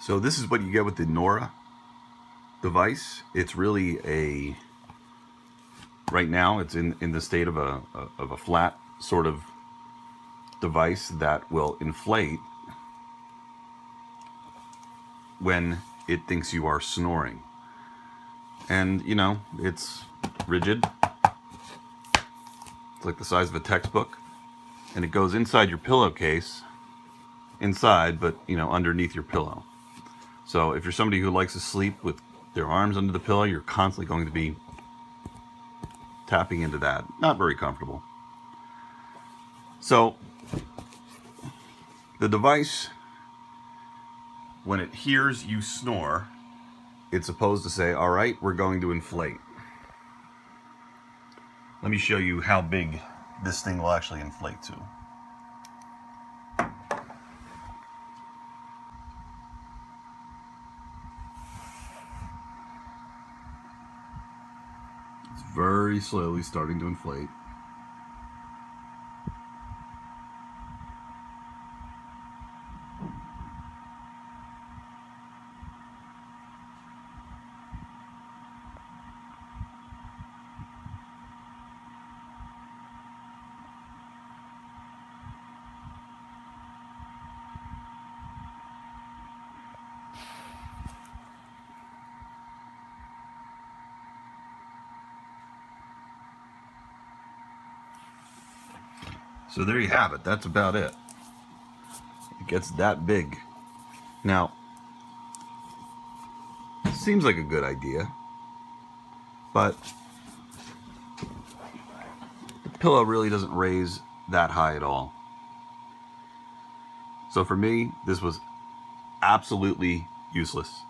So this is what you get with the Nora device. It's really right now it's in the state of a flat sort of device that will inflate when it thinks you are snoring. And you know, it's rigid. It's like the size of a textbook, and it goes inside your pillowcase, but you know, underneath your pillow. So if you're somebody who likes to sleep with their arms under the pillow, you're constantly going to be tapping into that. Not very comfortable. So the device, when it hears you snore, it's supposed to say, all right, we're going to inflate. Let me show you how big this thing will actually inflate to. It's very slowly starting to inflate. So there you have it. That's about it. It gets that big. Now, it seems like a good idea, but the pillow really doesn't raise that high at all. So for me, this was absolutely useless.